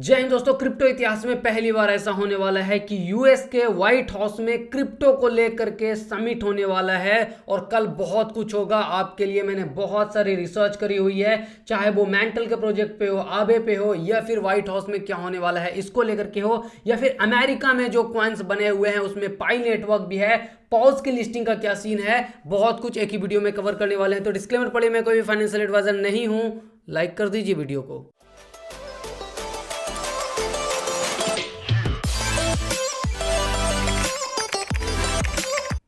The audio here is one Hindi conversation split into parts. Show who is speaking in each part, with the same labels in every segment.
Speaker 1: जय हिंद दोस्तों। क्रिप्टो इतिहास में पहली बार ऐसा होने वाला है कि यूएस के व्हाइट हाउस में क्रिप्टो को लेकर के समिट होने वाला है और कल बहुत कुछ होगा आपके लिए। मैंने बहुत सारी रिसर्च करी हुई है, चाहे वो मेंटल के प्रोजेक्ट पे हो, आबे पे हो, या फिर व्हाइट हाउस में क्या होने वाला है इसको लेकर के हो, या फिर अमेरिका में जो कॉइन्स बने हुए हैं उसमें पाई नेटवर्क भी है, पॉज की लिस्टिंग का क्या सीन है, बहुत कुछ एक ही वीडियो में कवर करने वाले हैं। तो डिस्क्लेमर पढ़िए, मैं कोई भी फाइनेंशियल एडवाइजर नहीं हूं। लाइक कर दीजिए वीडियो को।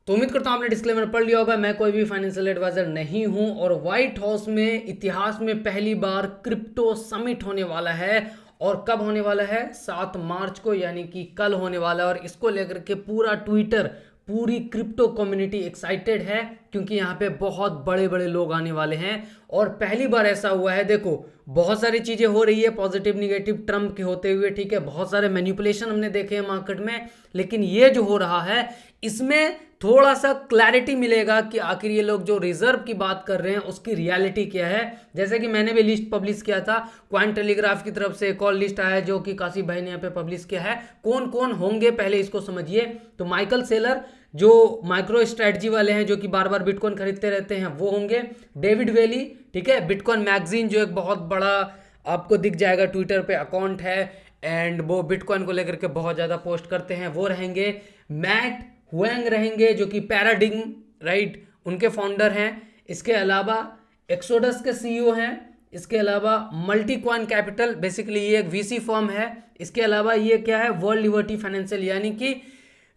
Speaker 1: तो उम्मीद करता हूं आपने डिस्क्लेमर पढ़ लिया होगा। मैं कोई भी फाइनेंशियल एडवाइजर नहीं हूं और व्हाइट हाउस में इतिहास में पहली बार क्रिप्टो समिट होने वाला है। और कब होने वाला है? 7 मार्च को, यानी कि कल होने वाला है। और इसको लेकर के पूरा ट्विटर, पूरी क्रिप्टो कम्युनिटी एक्साइटेड है क्योंकि यहाँ पे बहुत बड़े बड़े लोग आने वाले हैं और पहली बार ऐसा हुआ है। देखो, बहुत सारी चीज़ें हो रही है पॉजिटिव निगेटिव ट्रम्प के होते हुए, ठीक है, बहुत सारे मैनिपुलेशन हमने देखे हैं मार्केट में, लेकिन ये जो हो रहा है इसमें थोड़ा सा क्लैरिटी मिलेगा कि आखिर ये लोग जो रिजर्व की बात कर रहे हैं उसकी रियलिटी क्या है। जैसे कि मैंने भी लिस्ट पब्लिश किया था, क्वांट टेलीग्राफ की तरफ से एक और लिस्ट आया है जो कि काशिफ भाई ने यहाँ पे पब्लिश किया है। कौन कौन होंगे पहले इसको समझिए। तो माइकल सेलर जो माइक्रो स्ट्रेटजी वाले हैं, जो कि बार बार बिटकॉइन खरीदते रहते हैं, वो होंगे। डेविड वेली, ठीक है, बिटकॉइन मैगजीन जो एक बहुत बड़ा आपको दिख जाएगा ट्विटर पे अकाउंट है एंड वो बिटकॉइन को लेकर के बहुत ज़्यादा पोस्ट करते हैं, वो रहेंगे। मैट हुएंग रहेंगे जो कि पैराडिग्म, राइट, उनके फाउंडर हैं। इसके अलावा एक्सोडस के सीईओ हैं। इसके अलावा मल्टी कॉइन कैपिटल, बेसिकली ये एक वीसी फर्म है। इसके अलावा ये क्या है? वर्ल्ड लिबर्टी फाइनेंशियल, यानी कि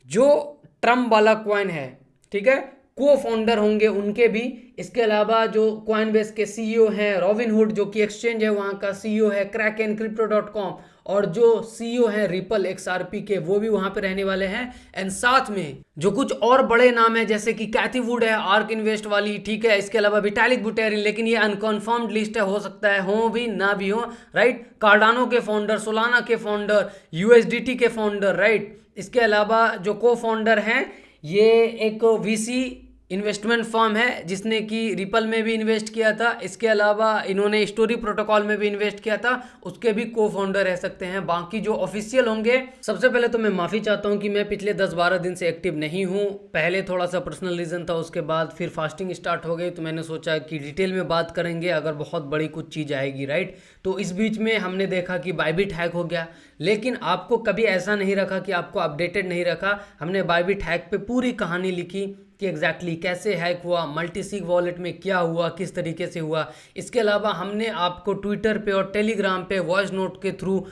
Speaker 1: जो ट्रम्प वाला कॉइन है, ठीक है, को फाउंडर होंगे उनके भी। इसके अलावा जो कॉइन बेस के सीईओ हैं, रॉबिनहुड जो कि एक्सचेंज है वहाँ का सीईओ है, क्रैकन क्रिप्टो.com, और जो सीईओ हैं रिपल एक्सआरपी के, वो भी वहाँ पे रहने वाले हैं। एंड साथ में जो कुछ और बड़े नाम है जैसे कि कैथी वुड है, आर्क इन्वेस्ट वाली, ठीक है, इसके अलावा विटालिक बुटेरिन, लेकिन ये अनकन्फर्म्ड लिस्ट है, हो सकता है हो भी ना भी हो, राइट। कार्डानो के फाउंडर, सोलाना के फाउंडर, यूएसडीटी के फाउंडर, राइट। इसके अलावा जो को फाउंडर हैं, ये एक वीसी इन्वेस्टमेंट फर्म है जिसने कि रिपल में भी इन्वेस्ट किया था। इसके अलावा इन्होंने स्टोरी प्रोटोकॉल में भी इन्वेस्ट किया था, उसके भी को फाउंडर रह सकते हैं। बाकी जो ऑफिशियल होंगे, सबसे पहले तो मैं माफ़ी चाहता हूं कि मैं पिछले 10-12 दिन से एक्टिव नहीं हूं। पहले थोड़ा सा पर्सनल रीज़न था, उसके बाद फिर फास्टिंग स्टार्ट हो गई, तो मैंने सोचा कि डिटेल में बात करेंगे अगर बहुत बड़ी कुछ चीज़ आएगी, राइट। तो इस बीच में हमने देखा कि बाइबिट हैक हो गया, लेकिन आपको कभी ऐसा नहीं रखा कि आपको अपडेटेड नहीं रखा। हमने बाइबिट हैक पे पूरी कहानी लिखी कि एग्जैक्टली कैसे हैक हुआ, मल्टीसिग वॉलेट में क्या हुआ, किस तरीके से हुआ। इसके अलावा हमने आपको ट्विटर पे और टेलीग्राम पे वॉइस नोट के थ्रू,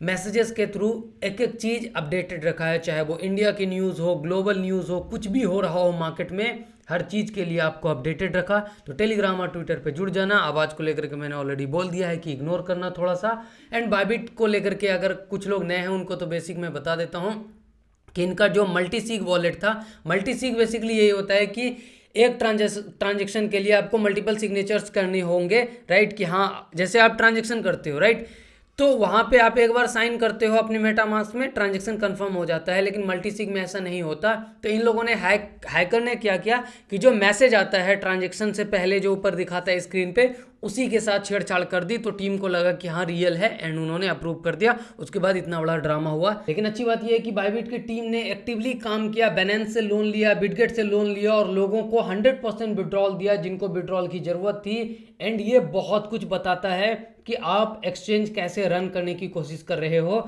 Speaker 1: मैसेजेस के थ्रू एक एक चीज़ अपडेटेड रखा है, चाहे वो इंडिया की न्यूज़ हो, ग्लोबल न्यूज़ हो, कुछ भी हो रहा हो मार्केट में, हर चीज़ के लिए आपको अपडेटेड रखा। तो टेलीग्राम और ट्विटर पे जुड़ जाना। आवाज़ को लेकर के मैंने ऑलरेडी बोल दिया है कि इग्नोर करना थोड़ा सा। एंड बाइबिट को लेकर के अगर कुछ लोग नए हैं उनको तो बेसिक मैं बता देता हूँ कि इनका जो मल्टीसिग वॉलेट था, मल्टीसिग बेसिकली यही होता है कि एक ट्रांजेक्शन के लिए आपको मल्टीपल सिग्नेचर्स करने होंगे, राइट। कि हाँ, जैसे आप ट्रांजेक्शन करते हो, राइट, तो वहाँ पे आप एक बार साइन करते हो अपने मेटामास्क में, ट्रांजेक्शन कंफर्म हो जाता है, लेकिन मल्टीसिग में ऐसा नहीं होता। तो इन लोगों ने हैकर ने क्या किया कि जो मैसेज आता है ट्रांजेक्शन से पहले जो ऊपर दिखाता है स्क्रीन पे, उसी के साथ छेड़छाड़ कर दी। तो टीम को लगा कि हाँ रियल है एंड उन्होंने अप्रूव कर दिया। उसके बाद इतना बड़ा ड्रामा हुआ। लेकिन अच्छी बात यह है कि बाइबिट की टीम ने एक्टिवली काम किया, बैलेंस से लोन लिया, बिटगेट से लोन लिया और लोगों को 100% विड्रॉल दिया जिनको विड्रॉल की जरूरत थी। एंड ये बहुत कुछ बताता है कि आप एक्सचेंज कैसे रन करने की कोशिश कर रहे हो।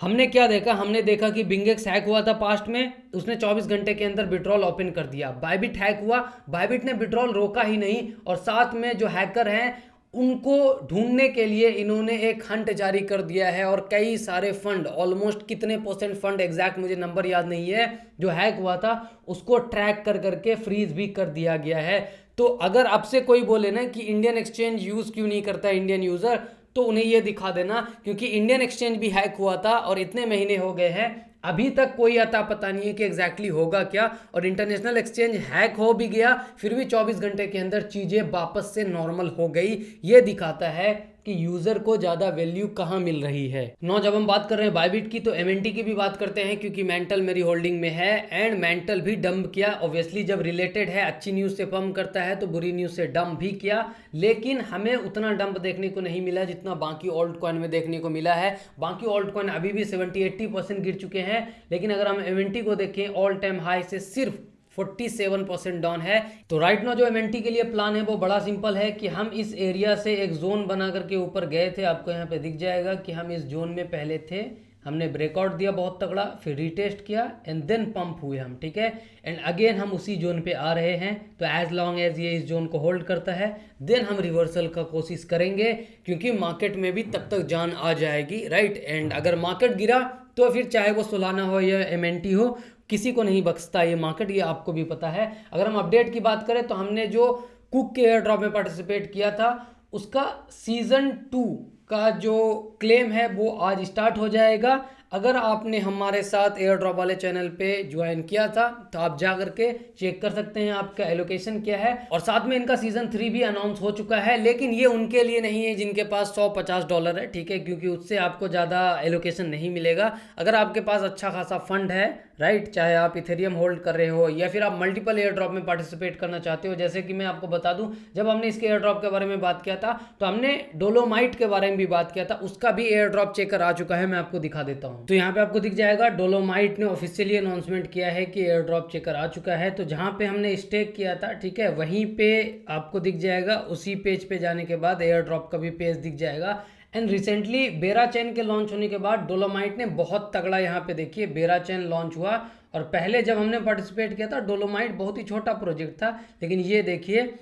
Speaker 1: हमने क्या देखा? हमने देखा कि बिंगेक्स हैक हुआ था पास्ट में, उसने 24 घंटे के अंदर विड्रॉल ओपन कर दिया। बाइबिट हैक हुआ, बाइबिट ने विड्रॉल रोका ही नहीं, और साथ में जो हैकर हैं उनको ढूंढने के लिए इन्होंने एक हंट जारी कर दिया है और कई सारे फंड, ऑलमोस्ट कितने % फंड, एग्जैक्ट मुझे नंबर याद नहीं है, जो हैक हुआ था उसको ट्रैक कर करके फ्रीज भी कर दिया गया है। तो अगर आपसे कोई बोले ना कि इंडियन एक्सचेंज यूज़ क्यों नहीं करता इंडियन यूज़र, तो उन्हें ये दिखा देना क्योंकि इंडियन एक्सचेंज भी हैक हुआ था और इतने महीने हो गए हैं अभी तक कोई अता पता नहीं है कि एग्जैक्टली होगा क्या, और इंटरनेशनल एक्सचेंज हैक हो भी गया फिर भी 24 घंटे के अंदर चीज़ें वापस से नॉर्मल हो गई। ये दिखाता है कि यूजर को ज्यादा वैल्यू कहां मिल रही है। नो, जब हम बात कर रहे हैं बायबिट की तो एमएनटी की भी बात करते हैं, क्योंकि मेंटल मेरी होल्डिंग में है एंड मेंटल भी डंप किया। ऑब्वियसली जब रिलेटेड है, अच्छी न्यूज से पंप करता है तो बुरी न्यूज से डंप भी किया, लेकिन हमें उतना डंप देखने को नहीं मिला जितना बाकी ऑल्ट कॉइन में देखने को मिला है। बाकी ऑल्ट कॉइन अभी भी 70-80% गिर चुके हैं, लेकिन अगर हम एमएनटी को देखें ऑल टाइम हाई से सिर्फ 47% डाउन है। तो राइट नो जो एमएनटी के लिए प्लान है वो बड़ा सिंपल है कि हम इस एरिया से एक जोन बना करके ऊपर गए थे। आपको यहाँ पे दिख जाएगा कि हम इस जोन में पहले थे, हमने ब्रेकआउट दिया बहुत तगड़ा, फिर रीटेस्ट किया एंड देन पंप हुए हम, ठीक है। एंड अगेन हम उसी जोन पे आ रहे हैं। तो एज लॉन्ग एज ये इस जोन को होल्ड करता है देन हम रिवर्सल का कोशिश करेंगे, क्योंकि मार्केट में भी तब तक जान आ जाएगी, राइट। एंड अगर मार्केट गिरा तो फिर चाहे वो सोलाना हो या एमएनटी हो, किसी को नहीं बख्शता ये मार्केट, ये आपको भी पता है। अगर हम अपडेट की बात करें तो हमने जो कुक के एयर ड्रॉप में पार्टिसिपेट किया था उसका सीजन 2 का जो क्लेम है वो आज स्टार्ट हो जाएगा। अगर आपने हमारे साथ एयर ड्रॉप वाले चैनल पे ज्वाइन किया था तो आप जा करके चेक कर सकते हैं आपका एलोकेशन क्या है। और साथ में इनका सीजन 3 भी अनाउंस हो चुका है, लेकिन ये उनके लिए नहीं है जिनके पास $150 है, ठीक है, क्योंकि उससे आपको ज़्यादा एलोकेशन नहीं मिलेगा। अगर आपके पास अच्छा खासा फंड है, राइट, चाहे आप इथेरियम होल्ड कर रहे हो या फिर आप मल्टीपल एयर ड्रॉप में पार्टिसिपेट करना चाहते हो, जैसे कि मैं आपको बता दूं जब हमने इसके एयर ड्रॉप के बारे में बात किया था तो हमने डोलोमाइट के बारे में भी बात किया था, उसका भी एयर ड्रॉप चेकर आ चुका है, मैं आपको दिखा देता हूं। तो यहाँ पे आपको दिख जाएगा डोलोमाइट ने ऑफिशियली अनाउंसमेंट किया है कि एयर ड्रॉप चेकर आ चुका है। तो जहां पे हमने स्टेक किया था, ठीक है, वहीं पे आपको दिख जाएगा, उसी पेज पे जाने के बाद एयर ड्रॉप का भी पेज दिख जाएगा। एंड रिसेंटली बेरा चेन के लॉन्च होने के बाद डोलोमाइट ने बहुत तगड़ा, यहाँ पे देखिए बेरा चेन लॉन्च हुआ, और पहले जब हमने पार्टिसिपेट किया था डोलोमाइट बहुत ही छोटा प्रोजेक्ट था, लेकिन ये देखिए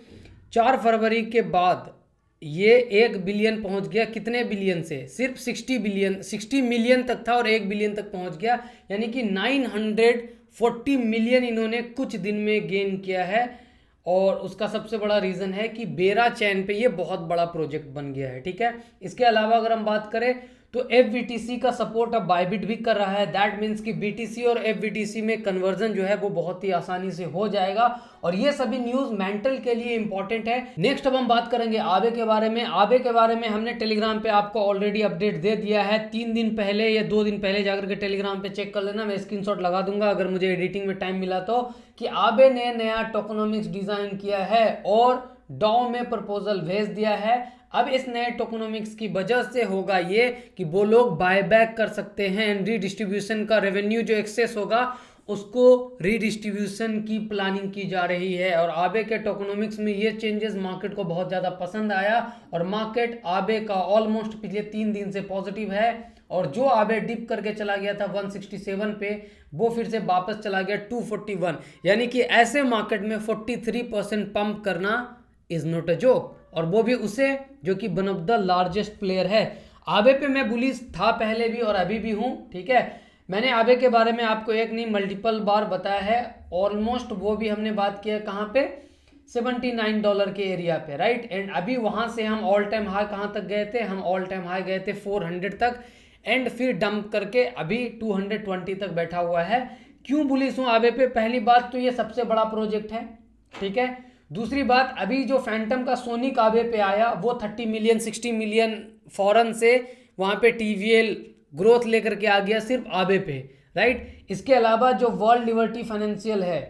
Speaker 1: 4 फरवरी के बाद ये 1 बिलियन पहुंच गया। कितने बिलियन से? सिर्फ 60 मिलियन तक था और 1 बिलियन तक पहुंच गया, यानी कि 940 मिलियन इन्होंने कुछ दिन में गेन किया है। और उसका सबसे बड़ा रीज़न है कि बेरा चैन पे ये बहुत बड़ा प्रोजेक्ट बन गया है, ठीक है। इसके अलावा अगर हम बात करें तो FBTC का सपोर्ट अब बायबिट भी कर रहा है। दैट मीन्स कि BTC और FBTC में कन्वर्जन जो है वो बहुत ही आसानी से हो जाएगा, और ये सभी न्यूज़ मेंटल के लिए इंपॉर्टेंट है। नेक्स्ट अब हम बात करेंगे आबे के बारे में। आबे के बारे में हमने टेलीग्राम पे आपको ऑलरेडी अपडेट दे दिया है, 3 दिन पहले या 2 दिन पहले जाकर के टेलीग्राम पे चेक कर लेना, मैं स्क्रीनशॉट लगा दूंगा अगर मुझे एडिटिंग में टाइम मिला तो, कि आबे ने नया टोकेनोमिक्स डिजाइन किया है और डाउ में प्रपोजल भेज दिया है। अब इस नए टोकेनोमिक्स की वजह से होगा ये कि वो लोग बायबैक कर सकते हैं एंड रीडिस्ट्रीब्यूशन का रेवेन्यू जो एक्सेस होगा उसको रीडिस्ट्रीब्यूशन की प्लानिंग की जा रही है। और आबे के टोकेनोमिक्स में ये चेंजेस मार्केट को बहुत ज़्यादा पसंद आया, और मार्केट आबे का ऑलमोस्ट पिछले 3 दिन से पॉजिटिव है। और जो आबे डिप करके चला गया था 167 पे, वो फिर से वापस चला गया 241, यानी कि ऐसे मार्केट में 43% पंप करना इज नॉट अ जोक, और वो भी उसे जो कि one of the largest player है। आबे पे मैं बुलिश था पहले भी और अभी भी हूँ, ठीक है। मैंने आबे के बारे में आपको एक नहीं मल्टीपल बार बताया है, ऑलमोस्ट वो भी हमने बात किया कहाँ पे, $79 के एरिया पे, राइट। एंड अभी वहाँ से हम ऑल टाइम हाई कहाँ तक गए थे, हम ऑल टाइम हाई गए थे 400 तक, एंड फिर डंप करके अभी 220 तक बैठा हुआ है। क्यों बुलिश हूँ आबे पे? पहली बात तो ये सबसे बड़ा प्रोजेक्ट है, ठीक है। दूसरी बात, अभी जो फैंटम का सोनिक आबे पे आया वो 30 मिलियन 60 मिलियन फॉरन से वहाँ पे TVL ग्रोथ लेकर के आ गया सिर्फ आबे पे, राइट। इसके अलावा जो वर्ल्ड लिबर्टी फाइनेंशियल है,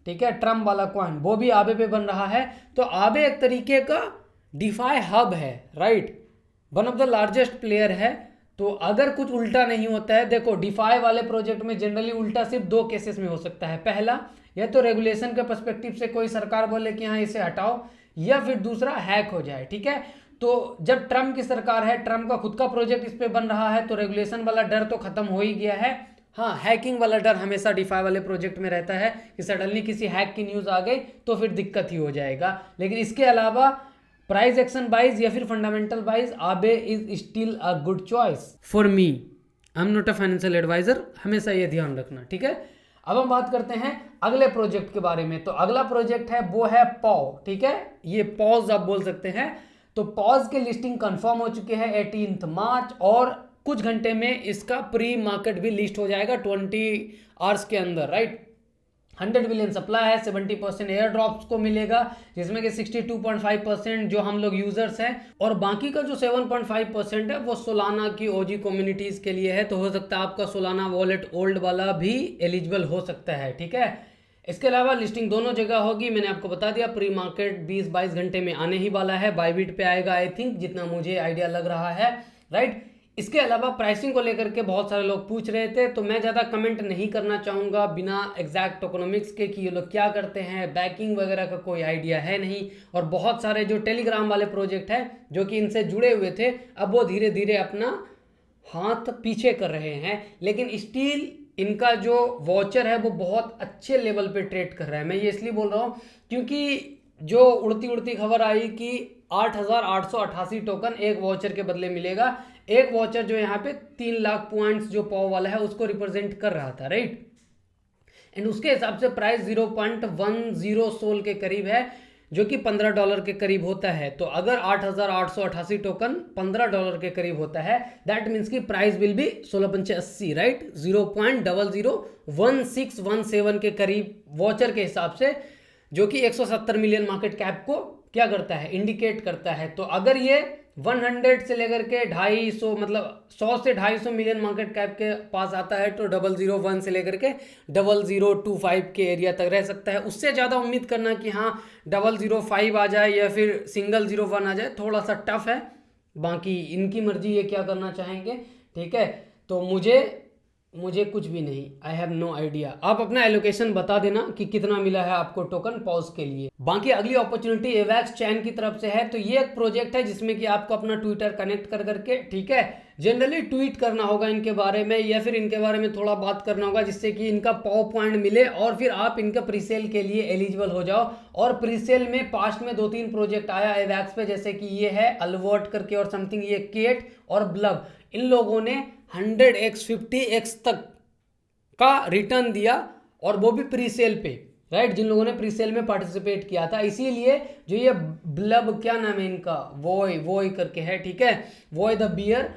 Speaker 1: ठीक है, ट्रम्प वाला कॉइन, वो भी आबे पे बन रहा है। तो आबे एक तरीके का डिफाई हब है, right, one of the largest player है। तो अगर कुछ उल्टा नहीं होता है, देखो डिफाई वाले प्रोजेक्ट में जनरली उल्टा सिर्फ 2 केसेस में हो सकता है। पहला, या तो रेगुलेशन के पर्सपेक्टिव से कोई सरकार बोले कि हाँ इसे हटाओ, या फिर दूसरा हैक हो जाए, ठीक है। तो जब ट्रम्प की सरकार है, ट्रम्प का खुद का प्रोजेक्ट इस पे बन रहा है, तो रेगुलेशन वाला डर तो खत्म हो ही गया है। हाँ, हैकिंग वाला डर हमेशा डिफाई वाले प्रोजेक्ट में रहता है कि सडनली किसी हैक की न्यूज़ आ गई तो फिर दिक्कत ही हो जाएगा। लेकिन इसके अलावा प्राइस एक्शन वाइज या फिर फंडामेंटल वाइज आबे is still a good choice for me. I am not a financial advisor, हमेशा ये ध्यान रखना, ठीक है। अब हम बात करते हैं अगले प्रोजेक्ट के बारे में। तो अगला प्रोजेक्ट है वो है पॉव, ठीक है, ये पॉज आप बोल सकते हैं। तो पॉज के लिस्टिंग कंफर्म हो चुके हैं 18 मार्च, और कुछ घंटे में इसका प्री मार्केट भी लिस्ट हो जाएगा 20 आवर्स के अंदर, राइट। 100 मिलियन सप्लाई है, 70% एयर ड्रॉप्स को मिलेगा, जिसमें कि 62.5% जो हम लोग यूजर्स हैं, और बाकी का जो 7.5% है वो सोलाना की ओजी कम्युनिटीज के लिए है। तो हो सकता है आपका सोलाना वॉलेट ओल्ड वाला भी एलिजिबल हो सकता है, ठीक है। इसके अलावा लिस्टिंग दोनों जगह होगी, मैंने आपको बता दिया। प्री मार्केट 20-22 घंटे में आने ही वाला है, बाईबिट पे आएगा आई थिंक, जितना मुझे आइडिया लग रहा है, राइट। इसके अलावा प्राइसिंग को लेकर के बहुत सारे लोग पूछ रहे थे, तो मैं ज़्यादा कमेंट नहीं करना चाहूँगा बिना एग्जैक्ट टोकनोमिक्स के कि ये लोग क्या करते हैं, बैकिंग वगैरह का कोई आइडिया है नहीं। और बहुत सारे जो टेलीग्राम वाले प्रोजेक्ट हैं जो कि इनसे जुड़े हुए थे, अब वो धीरे धीरे अपना हाथ पीछे कर रहे हैं, लेकिन स्टिल इनका जो वॉचर है वो बहुत अच्छे लेवल पे ट्रेड कर रहा है। मैं ये इसलिए बोल रहा हूँ क्योंकि जो उड़ती उड़ती खबर आई कि 8,888 टोकन एक वॉचर के बदले मिलेगा। एक वॉचर जो यहाँ पे 3 लाख पॉइंट्स जो पॉव वाला है उसको रिप्रेजेंट कर रहा था, राइट। एंड उसके हिसाब से प्राइस 0.10 सोल के करीब है, जो कि $15 के करीब होता है। तो अगर 8,888 टोकन $15 के करीब होता है, दैट मीन्स की प्राइस विल बी 16,85, राइट। 0.001617 के करीब वॉचर के हिसाब से, जो कि 170 मिलियन मार्केट कैप को क्या करता है, इंडिकेट करता है। तो अगर ये 100 से लेकर के 250, मतलब 100 से 250 मिलियन मार्केट कैप के पास आता है, तो 001 से लेकर के 0025 के एरिया तक रह सकता है। उससे ज़्यादा उम्मीद करना कि हाँ 005 आ जाए या फिर 001 आ जाए, थोड़ा सा टफ है। बाकी इनकी मर्जी, ये क्या करना चाहेंगे, ठीक है। तो मुझे कुछ भी नहीं, आई हैव नो आइडिया। आप अपना एलोकेशन बता देना कि कितना मिला है आपको टोकन पॉज के लिए। बाकी अगली अपॉर्चुनिटी एवैक्स चैन की तरफ से है। तो ये एक प्रोजेक्ट है जिसमें कि आपको अपना ट्विटर कनेक्ट कर करके, ठीक है, जनरली ट्वीट करना होगा इनके बारे में, या फिर इनके बारे में थोड़ा बात करना होगा, जिससे कि इनका पॉव पॉइंट मिले और फिर आप इनका प्रीसेल के लिए एलिजिबल हो जाओ। और प्रीसेल में पास्ट में 2-3 प्रोजेक्ट आया एवैक्स पे, जैसे कि ये है अलवर्ट करके और समथिंग, ये केट और ब्लब, इन लोगों ने 100x 50x तक का रिटर्न दिया, और वो भी प्रीसेल पे, राइट। जिन लोगों ने प्रीसेल में पार्टिसिपेट किया था, इसीलिए जो ये ब्लब, क्या नाम है इनका, वोय करके है, ठीक है, वोय द बियर,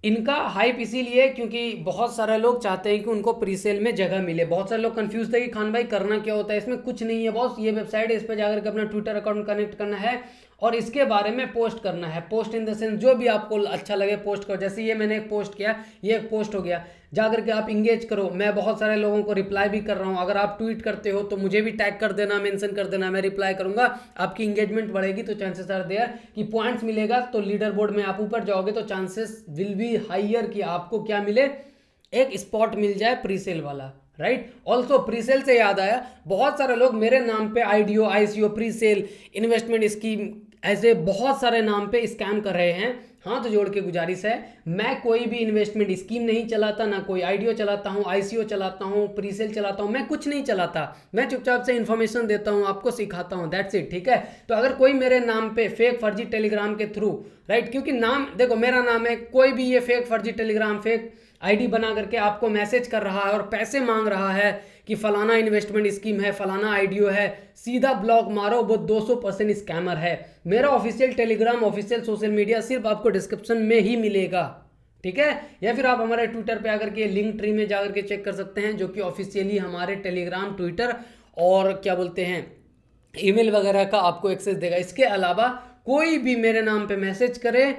Speaker 1: इनका हाइप इसीलिए क्योंकि बहुत सारे लोग चाहते हैं कि उनको प्रीसेल में जगह मिले। बहुत सारे लोग कंफ्यूज थे कि खान भाई करना क्या होता है इसमें। कुछ नहीं है बॉस, ये वेबसाइट है, इस पर जाकर के अपना ट्विटर अकाउंट कनेक्ट करना है और इसके बारे में पोस्ट करना है। पोस्ट इन द सेंस जो भी आपको अच्छा लगे पोस्ट करो। जैसे ये मैंने एक पोस्ट किया, ये एक पोस्ट हो गया, जाकर के आप इंगेज करो। मैं बहुत सारे लोगों को रिप्लाई भी कर रहा हूँ। अगर आप ट्वीट करते हो तो मुझे भी टैग कर देना, मेंशन कर देना, मैं रिप्लाई करूंगा। आपकी इंगेजमेंट बढ़ेगी तो चांसेस आर देयर कि पॉइंट्स मिलेगा, तो लीडर बोर्ड में आप ऊपर जाओगे तो चांसेस विल बी हाइयर कि आपको क्या मिले, एक स्पॉट मिल जाए प्रीसेल वाला, राइट। ऑल्सो प्रीसेल से याद आया, बहुत सारे लोग मेरे नाम पे IDO, ICO, presale, investment scheme, ऐसे बहुत सारे नाम पे स्कैम कर रहे हैं। हाँ, तो जोड़ के गुजारिश है, मैं कोई भी इन्वेस्टमेंट स्कीम नहीं चलाता, ना कोई आईडीओ चलाता हूँ, आईसीओ चलाता हूँ, प्रीसेल चलाता हूँ, मैं कुछ नहीं चलाता। मैं चुपचाप से इन्फॉर्मेशन देता हूँ, आपको सिखाता हूँ, दैट्स इट, ठीक है। तो अगर कोई मेरे नाम पे फेक फर्जी टेलीग्राम के थ्रू, राइट, क्योंकि नाम देखो मेरा नाम है, कोई भी ये फेक फर्जी टेलीग्राम, फेक आईडी बना करके आपको मैसेज कर रहा है और पैसे मांग रहा है कि फलाना इन्वेस्टमेंट स्कीम है, फलाना आईडीओ है, सीधा ब्लॉक मारो, वो 200% स्कैमर है। मेरा official Telegram, official social media सिर्फ आपको डिस्क्रिप्शन में ही मिलेगा, ठीक है। या फिर आप हमारे ट्विटर पे आकर के लिंक ट्री में जाकर के चेक कर सकते हैं, जो कि ऑफिशियली हमारे टेलीग्राम, ट्विटर और क्या बोलते हैं ईमेल वगैरह का आपको एक्सेस देगा। इसके अलावा कोई भी मेरे नाम पे मैसेज करे,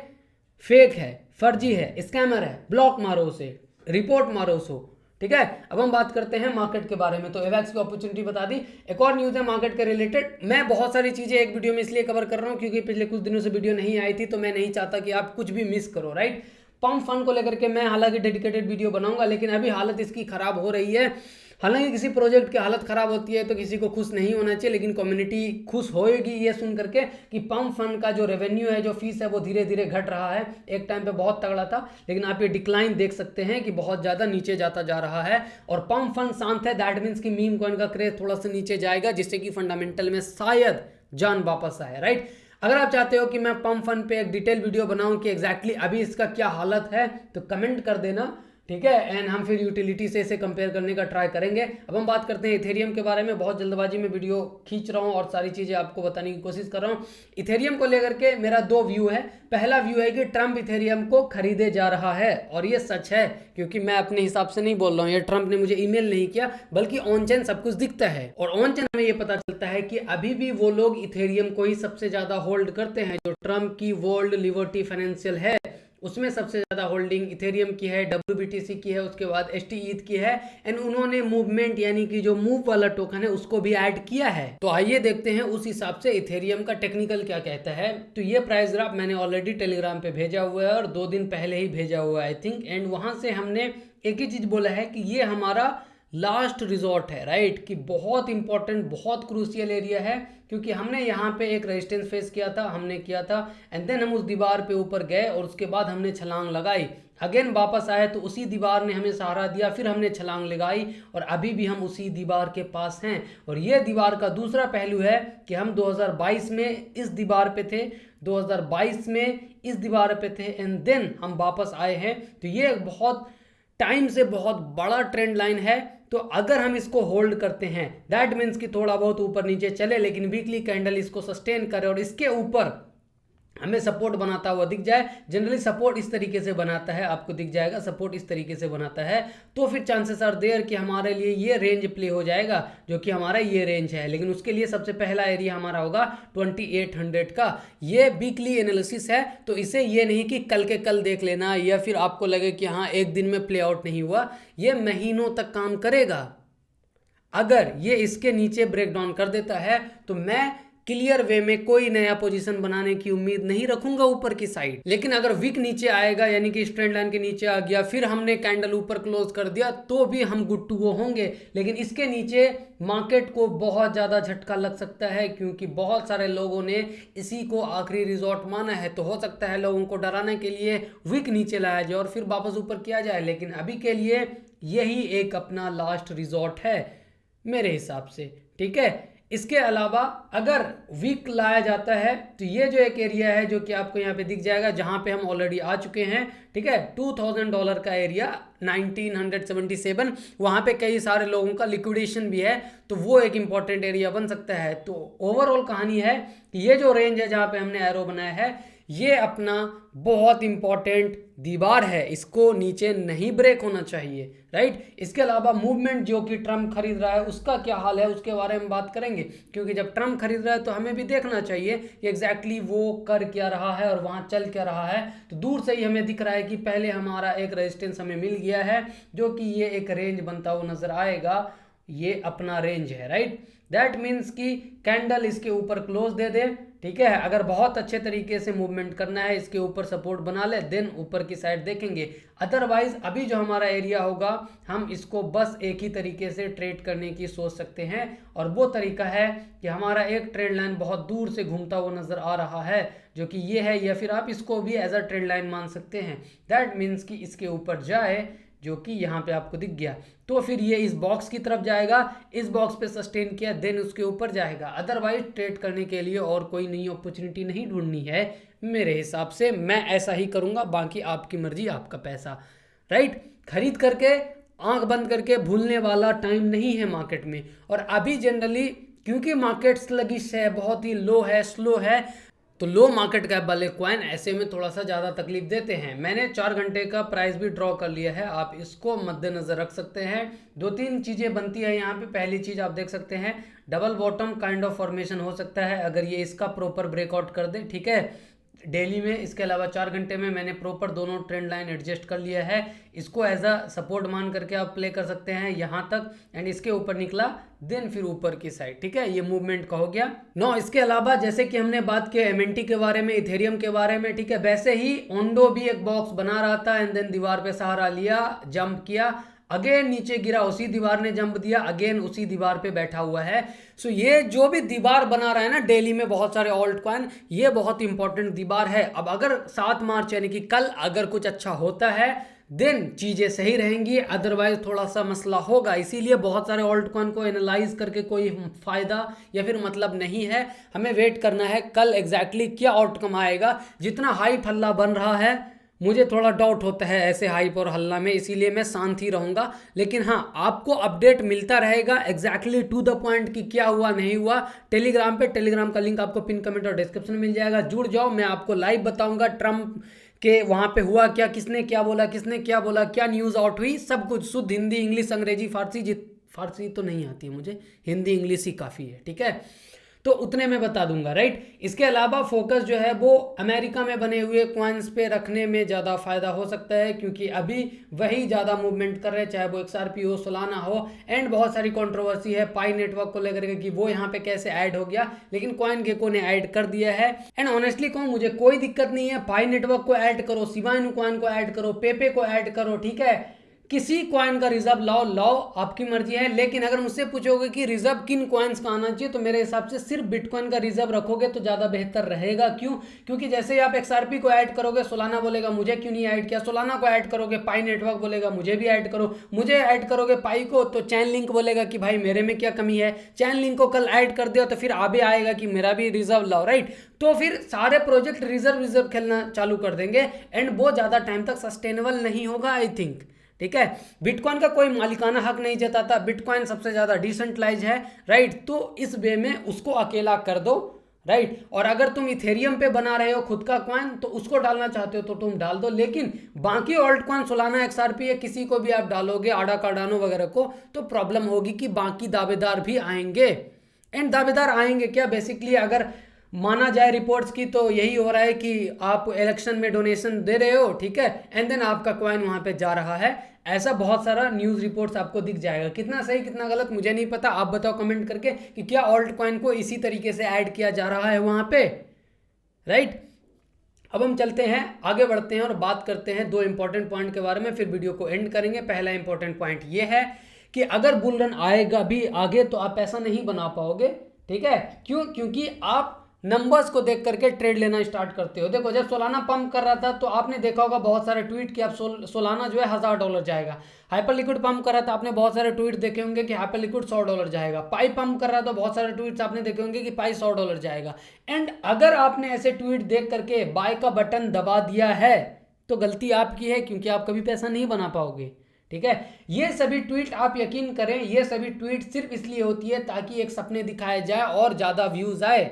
Speaker 1: फेक है, फर्जी है, स्कैमर है, ब्लॉक मारो उसे, रिपोर्ट मारो उसको, ठीक है। अब हम बात करते हैं मार्केट के बारे में। तो एवैक्स की अपॉर्चुनिटी बता दी। एक और न्यूज़ है मार्केट के रिलेटेड। मैं बहुत सारी चीज़ें एक वीडियो में इसलिए कवर कर रहा हूँ क्योंकि पिछले कुछ दिनों से वीडियो नहीं आई थी, तो मैं नहीं चाहता कि आप कुछ भी मिस करो, राइट। पंप फंड को लेकर के मैं हालांकि डेडिकेटेड वीडियो बनाऊंगा, लेकिन अभी हालत इसकी खराब हो रही है। हालांकि किसी प्रोजेक्ट की हालत खराब होती है तो किसी को खुश नहीं होना चाहिए, लेकिन कम्युनिटी खुश होएगी ये सुन करके कि पंप फंड का जो रेवेन्यू है, जो फीस है, वो धीरे धीरे घट रहा है। एक टाइम पे बहुत तगड़ा था, लेकिन आप ये डिक्लाइन देख सकते हैं कि बहुत ज़्यादा नीचे जाता जा रहा है। और पंप फंड शांत है, दैट मीन्स कि मीम कॉइन का क्रेज थोड़ा सा नीचे जाएगा, जिससे कि फंडामेंटल में शायद जान वापस आए, राइट। अगर आप चाहते हो कि मैं पंप फंड पे एक डिटेल वीडियो बनाऊं कि एग्जैक्टली अभी इसका क्या हालत है, तो कमेंट कर देना, ठीक है। एंड हम फिर यूटिलिटी से इसे कंपेयर करने का ट्राई करेंगे। अब हम बात करते हैं इथेरियम के बारे में। बहुत जल्दबाजी में वीडियो खींच रहा हूँ और सारी चीज़ें आपको बताने की कोशिश कर रहा हूँ। इथेरियम को लेकर के मेरा दो व्यू है। पहला व्यू है कि ट्रंप इथेरियम को खरीदे जा रहा है, और ये सच है, क्योंकि मैं अपने हिसाब से नहीं बोल रहा हूँ, ये ट्रंप ने मुझे ईमेल नहीं किया, बल्कि ऑन चेन सब कुछ दिखता है। और ऑन चेन हमें ये पता चलता है कि अभी भी वो लोग इथेरियम को ही सबसे ज़्यादा होल्ड करते हैं। जो ट्रंप की वर्ल्ड लिबर्टी फाइनेंशियल है उसमें सबसे ज़्यादा होल्डिंग इथेरियम की है, WBTC की है, उसके बाद HTETH की है। एंड उन्होंने मूवमेंट यानी कि जो मूव वाला टोकन है उसको भी ऐड किया है। तो आइए देखते हैं उस हिसाब से इथेरियम का टेक्निकल क्या कहता है। तो ये प्राइस ग्राफ मैंने ऑलरेडी टेलीग्राम पे भेजा हुआ है, और 2 दिन पहले ही भेजा हुआ है आई थिंक। एंड वहां से हमने एक ही चीज़ बोला है कि ये हमारा लास्ट रिजॉर्ट है, राइट, कि बहुत इंपॉर्टेंट, बहुत क्रूशियल एरिया है, क्योंकि हमने यहाँ पे एक रेजिस्टेंस फेस किया था, हमने किया था, एंड देन हम उस दीवार पे ऊपर गए और उसके बाद हमने छलांग लगाई। अगेन वापस आए तो उसी दीवार ने हमें सहारा दिया, फिर हमने छलांग लगाई, और अभी भी हम उसी दीवार के पास हैं। और ये दीवार का दूसरा पहलू है कि हम 2022 में इस दीवार पे थे, 2022 में इस दीवार पे थे, एंड देन हम वापस आए हैं। तो ये बहुत टाइम से बहुत बड़ा ट्रेंड लाइन है। तो अगर हम इसको होल्ड करते हैं, दैट मीन्स कि थोड़ा बहुत ऊपर नीचे चले, लेकिन वीकली कैंडल इसको सस्टेन करे और इसके ऊपर हमें सपोर्ट बनाता हुआ दिख जाए। जनरली सपोर्ट इस तरीके से बनाता है, आपको दिख जाएगा सपोर्ट इस तरीके से बनाता है, तो फिर चांसेस आर देयर कि हमारे लिए ये रेंज प्ले हो जाएगा, जो कि हमारा ये रेंज है। लेकिन उसके लिए सबसे पहला एरिया हमारा होगा 2800 का। ये वीकली एनालिसिस है, तो इसे ये नहीं कि कल के कल देख लेना, या फिर आपको लगे कि हाँ एक दिन में प्ले आउट नहीं हुआ। ये महीनों तक काम करेगा। अगर ये इसके नीचे ब्रेक डाउन कर देता है तो मैं क्लियर वे में कोई नया पोजीशन बनाने की उम्मीद नहीं रखूंगा ऊपर की साइड। लेकिन अगर विक नीचे आएगा, यानी कि इस ट्रेंड लाइन के नीचे आ गया, फिर हमने कैंडल ऊपर क्लोज कर दिया, तो भी हम गुड टू गो होंगे। लेकिन इसके नीचे मार्केट को बहुत ज़्यादा झटका लग सकता है, क्योंकि बहुत सारे लोगों ने इसी को आखिरी रिजॉर्ट माना है। तो हो सकता है लोगों को डराने के लिए विक नीचे लाया जाए और फिर वापस ऊपर किया जाए, लेकिन अभी के लिए यही एक अपना लास्ट रिजॉर्ट है मेरे हिसाब से, ठीक है। इसके अलावा अगर वीक लाया जाता है तो ये जो एक एरिया है जो कि आपको यहाँ पे दिख जाएगा, जहाँ पे हम ऑलरेडी आ चुके हैं, ठीक है, $2000 का एरिया 1977, वहाँ पे कई सारे लोगों का लिक्विडेशन भी है, तो वो एक इम्पॉर्टेंट एरिया बन सकता है। तो ओवरऑल कहानी है कि ये जो रेंज है जहाँ पे हमने एरो बनाया है, ये अपना बहुत इंपॉर्टेंट दीवार है, इसको नीचे नहीं ब्रेक होना चाहिए, राइट। इसके अलावा मूवमेंट जो कि ट्रम्प खरीद रहा है उसका क्या हाल है, उसके बारे में बात करेंगे, क्योंकि जब ट्रम्प खरीद रहा है तो हमें भी देखना चाहिए कि एग्जैक्टली वो कर क्या रहा है और वहाँ चल क्या रहा है। तो दूर से ही हमें दिख रहा है कि पहले हमारा एक रेजिस्टेंस हमें मिल गया है, जो कि ये एक रेंज बनता हुआ नजर आएगा, ये अपना रेंज है, राइट। दैट मीन्स कि कैंडल इसके ऊपर क्लोज दे दे, ठीक है। अगर बहुत अच्छे तरीके से मूवमेंट करना है, इसके ऊपर सपोर्ट बना ले, देन ऊपर की साइड देखेंगे। अदरवाइज अभी जो हमारा एरिया होगा, हम इसको बस एक ही तरीके से ट्रेड करने की सोच सकते हैं, और वो तरीका है कि हमारा एक ट्रेंड लाइन बहुत दूर से घूमता हुआ नजर आ रहा है, जो कि ये है, या फिर आप इसको भी एज अ ट्रेंड लाइन मान सकते हैं। दैट मीन्स कि इसके ऊपर जाए, जो कि यहाँ पे आपको दिख गया, तो फिर ये इस बॉक्स की तरफ जाएगा, इस बॉक्स पे सस्टेन किया, देन उसके ऊपर जाएगा। अदरवाइज ट्रेड करने के लिए और कोई नई अपॉर्चुनिटी नहीं ढूंढनी है मेरे हिसाब से। मैं ऐसा ही करूँगा, बाकी आपकी मर्जी, आपका पैसा, राइट। खरीद करके आंख बंद करके भूलने वाला टाइम नहीं है मार्केट में। और अभी जनरली क्योंकि मार्केट स्लगिश है, बहुत ही लो है, स्लो है, तो लो मार्केट कैप वाले कॉइन ऐसे में थोड़ा सा ज़्यादा तकलीफ देते हैं। मैंने 4 घंटे का प्राइस भी ड्रॉ कर लिया है, आप इसको मद्देनज़र रख सकते हैं। 2-3 चीज़ें बनती है यहाँ पे। पहली चीज़ आप देख सकते हैं, double bottom kind of formation हो सकता है अगर ये इसका प्रॉपर ब्रेकआउट कर दे, ठीक है, डेली में। इसके अलावा 4 घंटे में मैंने प्रॉपर दोनों ट्रेंड लाइन एडजस्ट कर लिया है, इसको एज अ सपोर्ट मान करके आप प्ले कर सकते हैं यहाँ तक, एंड इसके ऊपर निकला, देन फिर ऊपर की साइड, ठीक है, ये मूवमेंट का हो गया। इसके अलावा जैसे कि हमने बात की एमएनटी के बारे में, इथेरियम के बारे में, ठीक है, वैसे ही ओंडो भी एक बॉक्स बना रहा था, एंड देन दीवार पे सहारा लिया, जंप किया, अगेन नीचे गिरा, उसी दीवार ने जंप दिया, अगेन उसी दीवार पे बैठा हुआ है। सो ये जो भी दीवार बना रहा है ना डेली में बहुत सारे ऑल्ट कॉइन, ये बहुत इंपॉर्टेंट दीवार है। अब अगर 7 मार्च यानी कि कल अगर कुछ अच्छा होता है, देन चीज़ें सही रहेंगी, अदरवाइज थोड़ा सा मसला होगा। इसीलिए बहुत सारे ऑल्ट कॉइन को एनालाइज करके कोई फ़ायदा या फिर मतलब नहीं है। हमें वेट करना है कल एग्जैक्टली क्या आउटकम आएगा। जितना हाइप हल्ला बन रहा है मुझे थोड़ा डाउट होता है ऐसे हाइप और हल्ला में, इसीलिए मैं शांत ही रहूँगा। लेकिन हाँ, आपको अपडेट मिलता रहेगा एग्जैक्टली टू द पॉइंट कि क्या हुआ नहीं हुआ। टेलीग्राम पे, टेलीग्राम का लिंक आपको पिन कमेंट और डिस्क्रिप्शन में मिल जाएगा, जुड़ जाओ। मैं आपको लाइव बताऊंगा ट्रम्प के वहाँ पे हुआ क्या, किसने क्या बोला, किसने क्या बोला, क्या न्यूज़ आउट हुई, सब कुछ शुद्ध हिंदी, इंग्लिश, अंग्रेजी, फारसी, फारसी तो नहीं आती है मुझे, हिंदी इंग्लिश ही काफ़ी है, ठीक है। तो उतने में बता दूंगा, राइट। इसके अलावा फोकस जो है वो अमेरिका में बने हुए कॉइन्स पे रखने में ज़्यादा फायदा हो सकता है, क्योंकि अभी वही ज़्यादा मूवमेंट कर रहे हैं, चाहे वो XRP हो, सोलाना हो। एंड बहुत सारी कंट्रोवर्सी है पाई नेटवर्क को लेकर के कि वो यहाँ पे कैसे ऐड हो गया, लेकिन CoinGecko ने ऐड कर दिया है। एंड ऑनेस्टली कहूँ, मुझे कोई दिक्कत नहीं है, पाई नेटवर्क को ऐड करो, शिबा इनू कॉइन को ऐड करो, पेपे को ऐड करो, ठीक है। किसी कॉइन का रिजर्व लाओ, आपकी मर्जी है। लेकिन अगर मुझसे पूछोगे कि रिजर्व किन कॉइन्स का आना चाहिए, तो मेरे हिसाब से सिर्फ बिटकॉइन का रिजर्व रखोगे तो ज़्यादा बेहतर रहेगा। क्यों? क्योंकि जैसे ही आप XRP को ऐड करोगे, सोलाना बोलेगा मुझे क्यों नहीं ऐड किया, सोलाना को ऐड करोगे, पाई नेटवर्क बोलेगा मुझे भी ऐड करो, मुझे ऐड करोगे पाई को तो चैन लिंक बोलेगा कि भाई मेरे में क्या कमी है, चैन लिंक को कल ऐड कर दिया तो फिर आगे आएगा कि मेरा भी रिजर्व लाओ, राइट। तो फिर सारे प्रोजेक्ट रिजर्व खेलना चालू कर देंगे एंड वो ज़्यादा टाइम तक सस्टेनेबल नहीं होगा, आई थिंक, ठीक है। बिटकॉइन का कोई मालिकाना हक नहीं जताता, बिटकॉइन सबसे ज़्यादा डिसेंट्रलाइज है, राइट। तो इस वे में उसको अकेला कर दो, राइट। और अगर तुम इथेरियम पे बना रहे हो खुद का कॉइन तो उसको डालना चाहते हो तो तुम डाल दो। लेकिन बाकी ऑल्ट कॉइन, सोलाना, XRP है, किसी को भी आप डालोगे, आडा कार्डानो वगैरह को, तो प्रॉब्लम होगी कि बाकी दावेदार भी आएंगे। एंड दावेदार आएंगे क्या, बेसिकली अगर माना जाए रिपोर्ट्स की तो यही हो रहा है कि आप इलेक्शन में डोनेशन दे रहे हो, ठीक है, एंड देन आपका कॉइन वहां पे जा रहा है। ऐसा बहुत सारा न्यूज़ रिपोर्ट्स आपको दिख जाएगा। कितना सही कितना गलत मुझे नहीं पता, आप बताओ कमेंट करके कि क्या ऑल्ट कॉइन को इसी तरीके से ऐड किया जा रहा है वहां पे, राइट। अब हम चलते हैं, आगे बढ़ते हैं और बात करते हैं दो इंपॉर्टेंट पॉइंट के बारे में, फिर वीडियो को एंड करेंगे। पहला इंपॉर्टेंट पॉइंट ये है कि अगर बुल रन आएगा भी आगे तो आप पैसा नहीं बना पाओगे, ठीक है। क्यों? क्योंकि आप नंबर्स को देख करके ट्रेड लेना स्टार्ट करते हो। देखो, जब सोलाना पंप कर रहा था तो आपने देखा होगा बहुत सारे ट्वीट कि अब सोलाना जो है $1000 जाएगा। हाइपर लिक्विड पंप कर रहा था, आपने बहुत सारे ट्वीट देखे होंगे कि हाइपर लिक्विड $100 जाएगा। पाई पंप कर रहा था, बहुत सारे ट्वीट्स आपने देखे होंगे कि पाई $100 जाएगा। एंड अगर आपने ऐसे ट्वीट देख करके बाय का बटन दबा दिया है तो गलती आपकी है, क्योंकि आप कभी पैसा नहीं बना पाओगे, ठीक है। ये सभी ट्वीट, आप यकीन करें, ये सभी ट्वीट सिर्फ इसलिए होती है ताकि एक सपने दिखाए जाए और ज़्यादा व्यूज आए।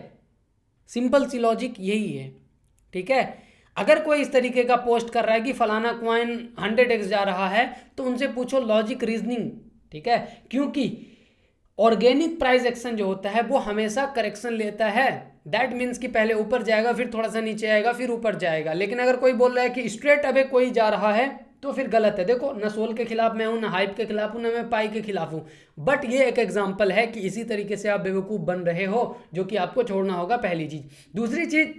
Speaker 1: सिंपल सी लॉजिक यही है, ठीक है। अगर कोई इस तरीके का पोस्ट कर रहा है कि फलाना कॉइन 100x जा रहा है तो उनसे पूछो लॉजिक, रीजनिंग, ठीक है। क्योंकि ऑर्गेनिक प्राइस एक्शन जो होता है वो हमेशा करेक्शन लेता है। दैट मीन्स कि पहले ऊपर जाएगा, फिर थोड़ा सा नीचे आएगा, फिर ऊपर जाएगा। लेकिन अगर कोई बोल रहा है कि स्ट्रेट अवे कोई जा रहा है तो फिर गलत है। देखो, न सोल के खिलाफ मैं हूं, न हाइप के खिलाफ हूं, न मैं पाई के खिलाफ हूं, बट ये एक एग्जांपल है कि इसी तरीके से आप बेवकूफ़ बन रहे हो, जो कि आपको छोड़ना होगा, पहली चीज। दूसरी चीज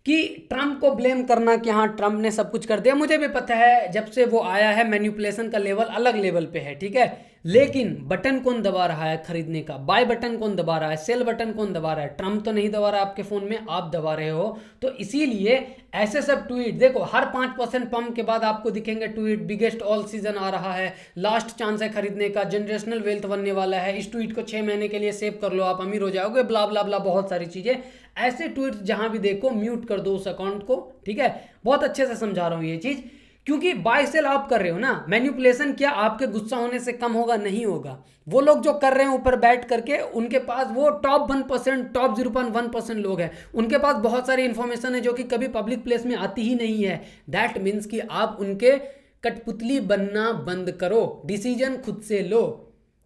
Speaker 1: कि ट्रम्प को ब्लेम करना कि हाँ ट्रम्प ने सब कुछ कर दिया, मुझे भी पता है जब से वो आया है मैनिपुलेशन का लेवल अलग लेवल पे है, ठीक है। लेकिन बटन कौन दबा रहा है खरीदने का, बाय बटन कौन दबा रहा है, सेल बटन कौन दबा रहा है? ट्रम्प तो नहीं दबा रहा है आपके फ़ोन में, आप दबा रहे हो। तो इसीलिए ऐसे सब ट्वीट देखो, हर 5% पंप के बाद आपको दिखेंगे ट्वीट, बिगेस्ट ऑल सीजन आ रहा है, लास्ट चांस है खरीदने का, जनरेशनल वेल्थ बनने वाला है, इस ट्वीट को 6 महीने के लिए सेव कर लो, आप अमीर हो जाओगे, ब्ला ब्ला ब्ला, बहुत सारी चीज़ें। ऐसे ट्वीट जहां भी देखो म्यूट कर दो उस अकाउंट को, ठीक है। बहुत अच्छे से समझा रहा हूं ये चीज़, क्योंकि बाय सेल आप कर रहे हो ना। मैनिपुलेशन क्या आपके गुस्सा होने से कम होगा? नहीं होगा। वो लोग जो कर रहे हैं ऊपर बैठ करके, उनके पास वो टॉप 1%, टॉप 0.1% लोग हैं, उनके पास बहुत सारी इंफॉर्मेशन है जो कि कभी पब्लिक प्लेस में आती ही नहीं है। दैट मीन्स कि आप उनके कठपुतली बनना बंद करो, डिसीजन खुद से लो।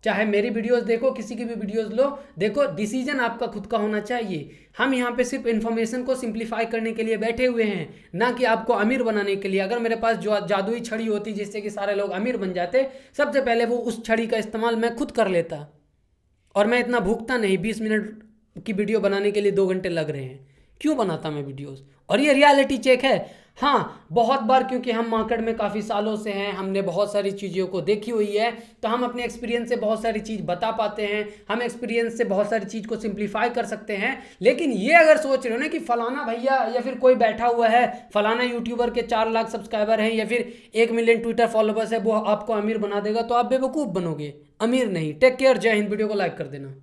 Speaker 1: चाहे मेरी वीडियोस देखो, किसी की भी वीडियोस लो, देखो डिसीजन आपका खुद का होना चाहिए। हम यहाँ पे सिर्फ इन्फॉर्मेशन को सिंप्लीफाई करने के लिए बैठे हुए हैं, ना कि आपको अमीर बनाने के लिए। अगर मेरे पास जो जादुई छड़ी होती जिससे कि सारे लोग अमीर बन जाते, सबसे पहले वो उस छड़ी का इस्तेमाल मैं खुद कर लेता, और मैं इतना भूखता नहीं। 20 मिनट की वीडियो बनाने के लिए 2 घंटे लग रहे हैं, क्यों बनाता मैं वीडियोस? और ये रियलिटी चेक है। हाँ, बहुत बार, क्योंकि हम मार्केट में काफ़ी सालों से हैं, हमने बहुत सारी चीज़ों को देखी हुई है, तो हम अपने एक्सपीरियंस से बहुत सारी चीज़ बता पाते हैं, हम एक्सपीरियंस से बहुत सारी चीज़ को सिंप्लीफाई कर सकते हैं। लेकिन ये अगर सोच रहे हो ना कि फलाना भैया या फिर कोई बैठा हुआ है, फलाना यूट्यूबर के 4 लाख सब्सक्राइबर हैं या फिर 1 मिलियन ट्विटर फॉलोवर्स है, वो आपको अमीर बना देगा, तो आप बेवकूफ़ बनोगे, अमीर नहीं। टेक केयर, जय हिंद। वीडियो को लाइक कर देना।